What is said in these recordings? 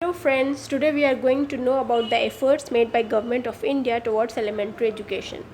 Hello friends, today we are going to know about the efforts made by Government of India towards elementary education.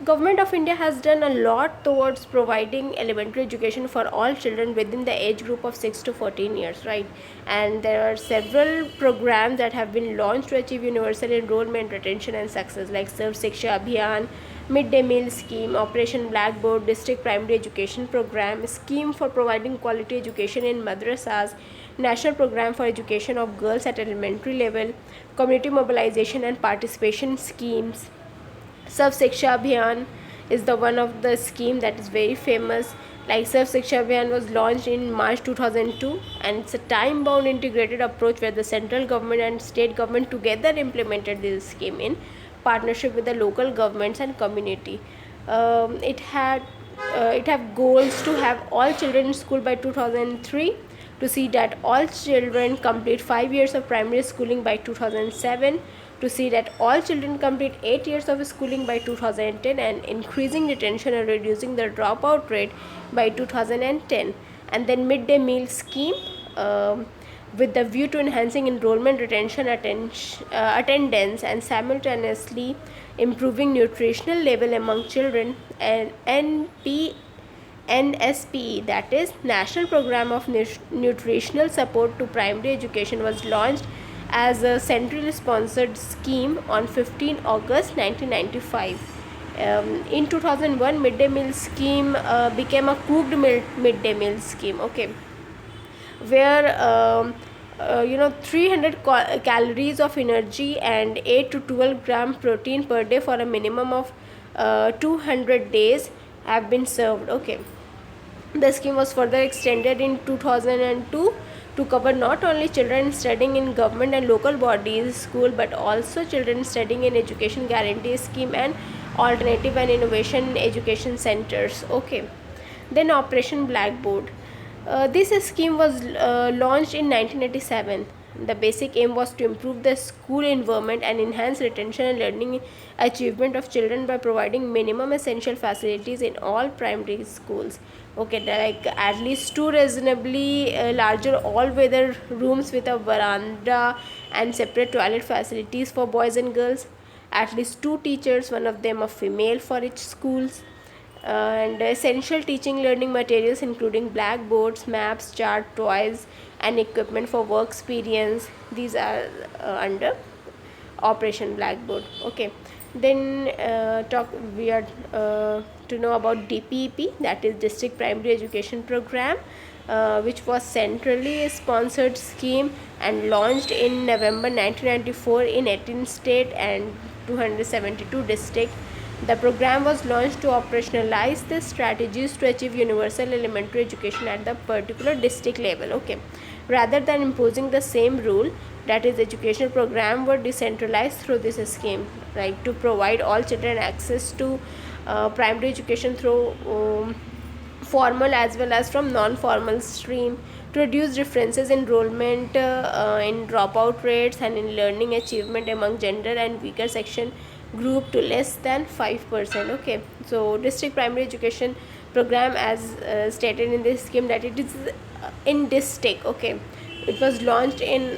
Government of India has done a lot towards providing elementary education for all children within the age group of 6 to 14 years, right? And there are several programs that have been launched to achieve universal enrollment, retention and success like Sarv Shiksha Abhiyan, Midday Meal Scheme, Operation Blackboard, District Primary Education Program, Scheme for providing quality education in madrasas, National Program for Education of Girls at Elementary Level, Community Mobilization and Participation Schemes. Sarv Shiksha Abhiyan is the one of the scheme that is very famous. Like Sarv Shiksha Abhiyan was launched in March 2002 and it's a time-bound integrated approach where the central government and state government together implemented this scheme in partnership with the local governments and community. It have goals to have all children in school by 2003, to see that all children complete 5 years of primary schooling by 2007, to see that all children complete 8 years of schooling by 2010, and increasing retention and reducing the dropout rate by 2010. And then midday meal scheme, with the view to enhancing enrollment, retention, attendance and simultaneously improving nutritional level among children. And NSPE, that is National Program of Nutritional Support to Primary Education, was launched as a centrally sponsored scheme on 15 August 1995. In 2001, midday meal scheme became a cooked midday meal scheme, okay, where 300 calories of energy and 8 to 12 gram protein per day for a minimum of 200 days have been served, okay. The scheme was further extended in 2002 to cover not only children studying in government and local bodies school, but also children studying in education guarantee scheme and alternative and innovation education centers, okay. Then Operation Blackboard. This scheme was launched in 1987. The basic aim was to improve the school environment and enhance retention and learning achievement of children by providing minimum essential facilities in all primary schools. Okay, like at least two reasonably larger all-weather rooms with a veranda and separate toilet facilities for boys and girls. At least two teachers, one of them a female, for each schools. And essential teaching learning materials including blackboards, maps, chart, toys and equipment for work experience. These are under Operation Blackboard, okay. Then we are to know about DPEP, that is District Primary Education Program, which was centrally sponsored scheme and launched in November 1994 in 18 state and 272 districts. The program was launched to operationalize the strategies to achieve universal elementary education at the particular district level, okay. Rather than imposing the same rule, that is educational program were decentralized through this scheme, like to provide all children access to primary education through formal as well as from non-formal stream, to reduce differences in enrollment, in dropout rates and in learning achievement among gender and weaker section group to less than 5%, okay. So district primary education program, as stated in this scheme, that it is in district, okay. It was launched in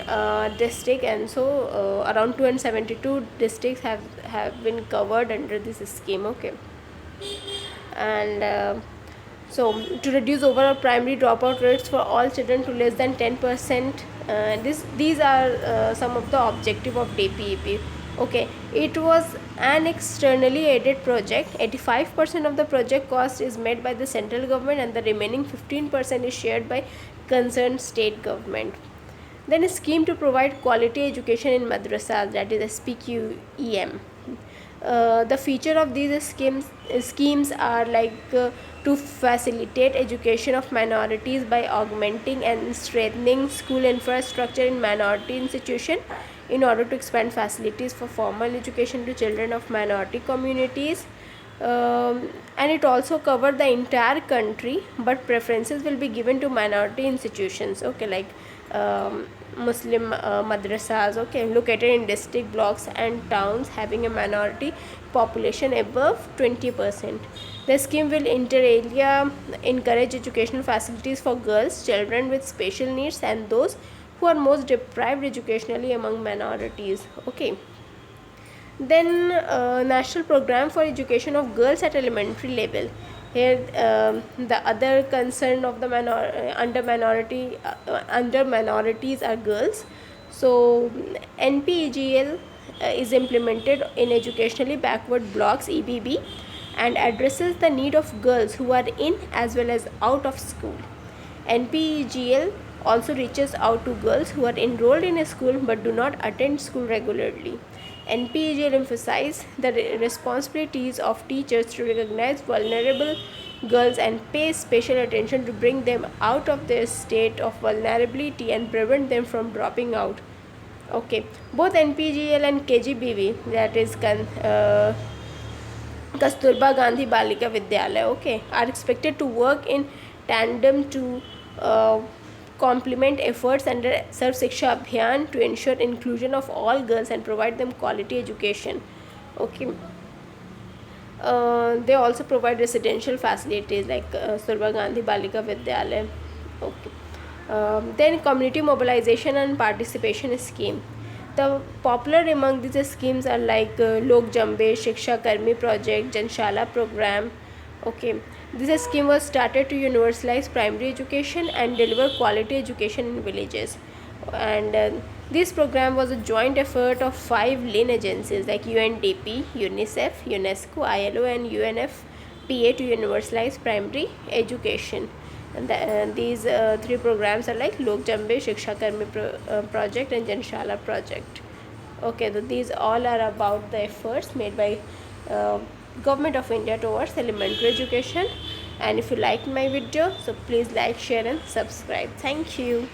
district, and so around 272 districts have been covered under this scheme, okay. And so to reduce overall primary dropout rates for all children to less than 10%, these are some of the objective of DPEP, okay. It was an externally aided project. 85% of the project cost is made by the central government and the remaining 15% is shared by concerned state government. Then a scheme to provide quality education in madrasas, that is SPQEM. The feature of these schemes are like to facilitate education of minorities by augmenting and strengthening school infrastructure in minority institution in order to expand facilities for formal education to children of minority communities. And it also covered the entire country, but preferences will be given to minority institutions, okay, like Muslim madrasas, okay, located in district blocks and towns having a minority population above 20%. The scheme will inter alia encourage educational facilities for girls, children with special needs and those who are most deprived educationally among minorities. Okay. Then National Program for Education of Girls at Elementary Level. Here the other concern of the under minorities are girls. So NPEGL is implemented in educationally backward blocks, EBB, and addresses the need of girls who are in as well as out of school. NPEGL also reaches out to girls who are enrolled in a school but do not attend school regularly. NPEGL emphasizes the responsibilities of teachers to recognize vulnerable girls and pay special attention to bring them out of their state of vulnerability and prevent them from dropping out. Okay, both NPGL and KGBV, that is Kasturba Gandhi Balika Vidyalaya, okay, are expected to work in tandem to complement efforts under Sarv Shiksha Abhiyan to ensure inclusion of all girls and provide them quality education. Okay. They also provide residential facilities like Kasturba Gandhi Balika Vidyalaya. Okay. Then community mobilization and participation scheme. The popular among these schemes are like Lok Jambe, Shiksha Karmi project, Janshala program. Okay, this scheme was started to universalize primary education and deliver quality education in villages. And this program was a joint effort of 5 LIN agencies like UNDP, UNICEF, UNESCO, ILO, and UNFPA to universalize primary education. And these 3 programs are like Lok Jambe, Shiksha Karmi project, and Janshala project. Okay, so these all are about the efforts made by Government of India towards elementary education. And if you liked my video, so please like, share and subscribe. Thank you.